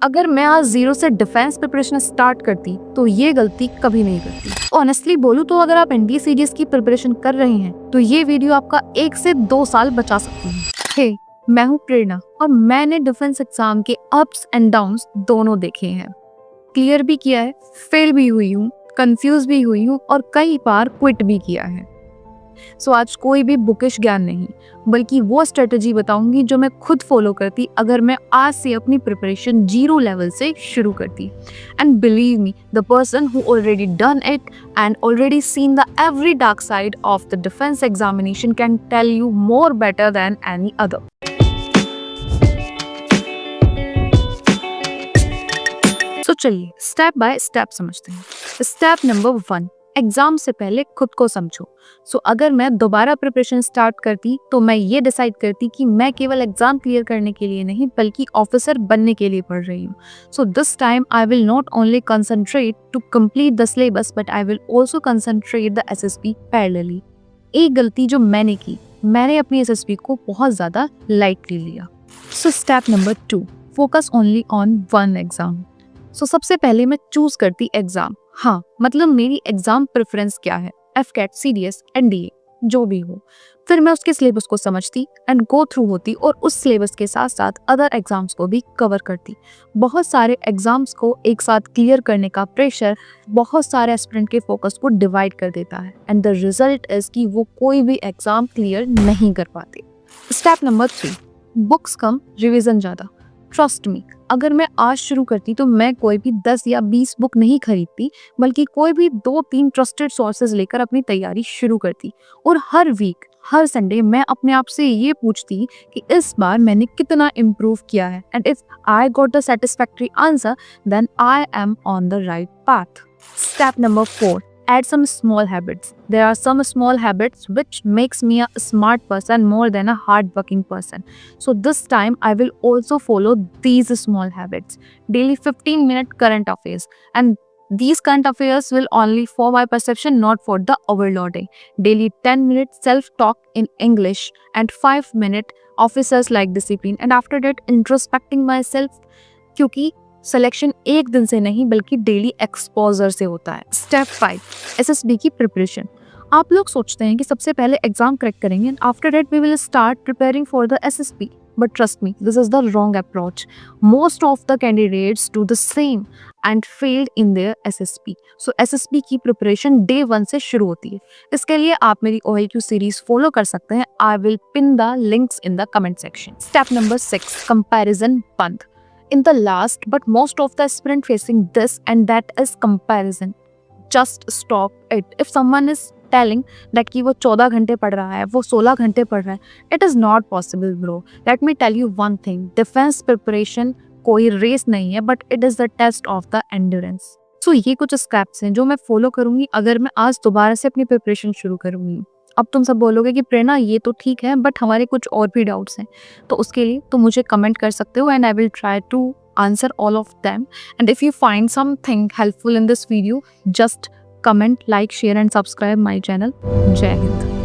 अगर मैं आज जीरो से डिफेंस प्रिपरेशन स्टार्ट करती तो ये गलती कभी नहीं करती। ऑनेस्टली बोलूं तो अगर आप एनडीए सीडीएस की प्रिपरेशन कर रहे हैं तो ये वीडियो आपका 1 से 2 साल बचा सकती है। हे, मैं हूँ प्रेरणा और मैंने डिफेंस एग्जाम के अप्स एंड डाउन्स दोनों देखे हैं। क्लियर भी किया है, फेल भी हुई हूँ, कंफ्यूज भी हुई हूँ और कई बार क्विट भी किया है। सो आज कोई भी बुकिश ज्ञान नहीं, बल्कि वो स्ट्रेटजी बताऊंगी जो मैं खुद फॉलो करती अगर मैं आज से अपनी प्रिपरेशन जीरो लेवल से शुरू करती। And believe me, the person who already done it and already seen the every dark side of the defence examination can tell you more better than any other. तो चलिए step by step समझते हैं। Step number 1, exam से पहले खुद को समझो। अगर मैं दोबारा प्रिपरेशन स्टार्ट करती तो मैं ये डिसाइड करती कि मैं केवल एग्जाम क्लियर करने के लिए नहीं बल्कि ऑफिसर बनने के लिए पढ़ रही हूँ। So this time I will not only concentrate to complete the syllabus but I will also concentrate the SSB parallelly. एक गलती जो मैंने की, मैंने अपनी एसएसबी को बहुत ज्यादा लाइटली लिया। So step number 2, focus only on one exam. सबसे पहले मैं चूज करती एग्जाम। हाँ, मतलब मेरी एग्जाम प्रेफरेंस क्या है, एफकेट, सीडीएस, एनडीए, जो भी हो। फिर मैं उसके सिलेबस को समझती एंड गो थ्रू होती और उस सिलेबस के साथ साथ अदर एग्जाम्स को भी कवर करती। बहुत सारे एग्जाम्स को एक साथ क्लियर करने का प्रेशर बहुत सारे एस्पिरेंट के फोकस को डिवाइड कर देता है एंड द रिजल्ट इज कि वो कोई भी एग्जाम क्लियर नहीं कर पाते। स्टेप नंबर 3, बुक्स कम, रिविजन ज़्यादा। ट्रस्ट मी, अगर मैं आज शुरू करती तो मैं कोई भी 10 या 20 बुक नहीं खरीदती बल्कि कोई भी 2-3 ट्रस्टेड सोर्सेज लेकर अपनी तैयारी शुरू करती। और हर वीक, हर संडे मैं अपने आप से ये पूछती कि इस बार मैंने कितना इम्प्रूव किया है and if I got the satisfactory answer then I am on the right path. Step number 4, add some small habits. There are some small habits which makes me a smart person more than a hard-working person. So this time I will also follow these small habits. Daily 15-minute current affairs, and these current affairs will only for my perception, not for the overloading. Daily 10-minute self-talk in English and 5-minute officers like discipline. And after that, introspecting myself, क्योंकि selection एक दिन से नहीं बल्कि daily exposure से होता है। Step 5, SSB की प्रिपरेशन। आप लोग सोचते हैं कि सबसे पहले एग्जाम क्रैक करेंगे and after that we will start preparing for the SSB, but trust me, this is the wrong approach. Most of the candidates do the same and failed in their SSB. So SSB की preparation day 1 से शुरू होती है। इसके लिए आप मेरी OIQ series follow कर सकते हैं। I will pin the links in the comment section. Step number 6, comparison बंद। In the last but most of the aspirant facing this and that is comparison. Just stop it. If someone is telling that कि वो 14 घंटे पढ़ रहा है, वो 16 घंटे पढ़ रहा है, it is not possible bro. Let me tell you one thing. Defense preparation कोई रेस नहीं है but it is the test of the endurance. So ये कुछ स्टेप्स हैं जो मैं फॉलो करूंगी अगर मैं आज दोबारा से अपनी प्रिपरेशन शुरू करूंगी। अब तुम सब बोलोगे कि प्रेरणा ये तो ठीक है बट हमारे कुछ और भी डाउट्स हैं, तो उसके लिए तुम मुझे कमेंट कर सकते हो and I will try to answer all of them. And if you find something helpful in this video, just comment, like, share and subscribe my channel. जय हिंद।